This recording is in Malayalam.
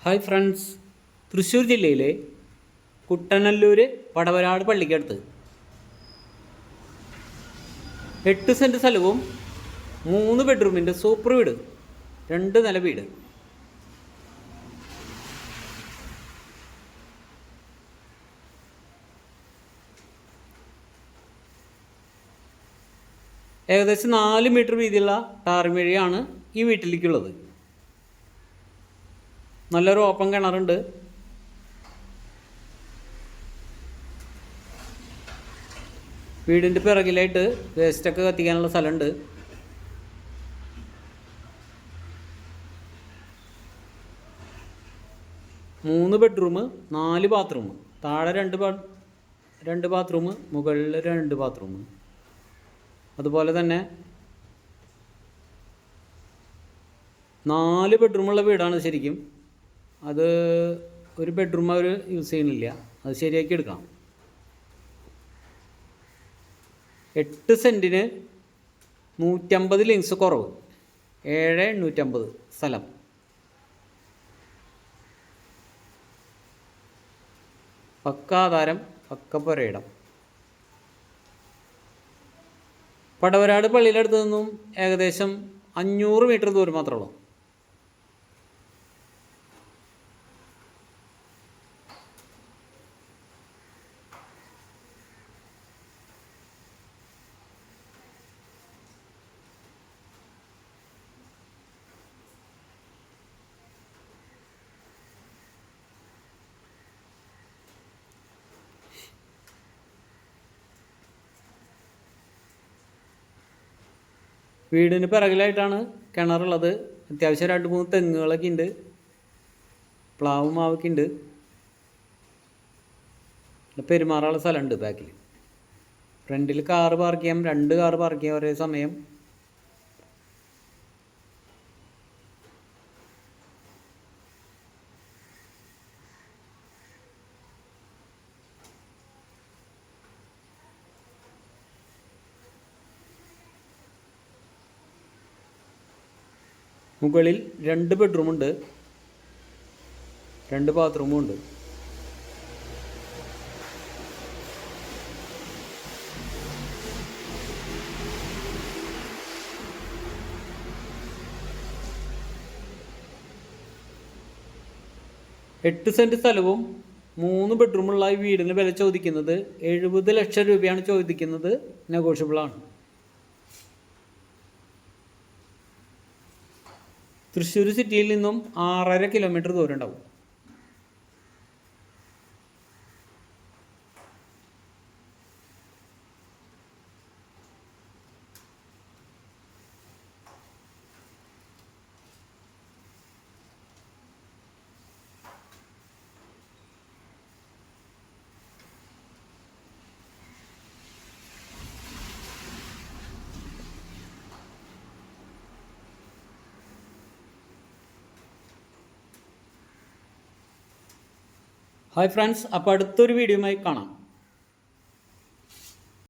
ഹായ് ഫ്രണ്ട്സ്, തൃശ്ശൂർ ജില്ലയിലെ കുട്ടനല്ലൂർ വടവരാട് പള്ളിക്കടുത്ത് 8 സെൻറ്റ് സ്ഥലവും 3 ബെഡ്റൂമിൻ്റെ സൂപ്പർ വീട്, 2 നില വീട്. ഏകദേശം 4 മീറ്റർ വീതിയുള്ള ടാറിമഴയാണ് ഈ വീട്ടിലേക്കുള്ളത്. നല്ലൊരു ഓപ്പൺ കിണറുണ്ട്. വീടിൻ്റെ പിറകിലായിട്ട് വേസ്റ്റൊക്കെ കത്തിക്കാനുള്ള സ്ഥലമുണ്ട്. മൂന്ന് ബെഡ്റൂം, 4 ബാത്റൂം. താഴെ രണ്ട് ബാത്റൂം, മുകളിൽ 2 ബാത്റൂം. അതുപോലെ തന്നെ 4 ബെഡ്റൂമുള്ള വീടാണ് ശരിക്കും. അത് ഒരു ബെഡ്റൂം അവർ യൂസ് ചെയ്യുന്നില്ല, അത് ശരിയാക്കി എടുക്കണം. 8 സെൻറ്റിന് 150 ലിങ്സ് കുറവ്, 7,850 സ്ഥലം. പക്ക ആധാരം, പക്ക പുരയിടം. വടവരാട് പള്ളിയുടെ അടുത്ത് നിന്നും ഏകദേശം 500 മീറ്റർ ദൂരം മാത്രമേ ഉള്ളൂ. വീടിന് പിറകിലായിട്ടാണ് കിണറുള്ളത്. അത്യാവശ്യം 2-3 തെങ്ങുകളൊക്കെ ഉണ്ട്, പ്ലാവ് മാവൊക്കെ ഉണ്ട്. പെരുമാറാനുള്ള സ്ഥലമുണ്ട് ബാക്കിൽ. ഫ്രണ്ടിൽ കാറ് പാർക്ക് ചെയ്യാം, 2 കാറ് പാർക്ക് ചെയ്യാം ഒരേ സമയം. മുകളിൽ 2 ബെഡ്റൂമുണ്ട്, 2 ബാത്റൂമും ഉണ്ട്. എട്ട് സെൻറ്റ് സ്ഥലവും 3 ബെഡ്റൂമുള്ള ഈ വീടിന് വില ചോദിക്കുന്നത് 70 ലക്ഷം രൂപയാണ് ചോദിക്കുന്നത്. നെഗോഷ്യബിളാണ്. തൃശ്ശൂർ സിറ്റിയിൽ നിന്നും 6.5 കിലോമീറ്റർ ദൂരം ഉണ്ടാവും. ഹായ് ഫ്രണ്ട്സ്, അപ്പോൾ അടുത്തൊരു വീഡിയോയുമായി കാണാം.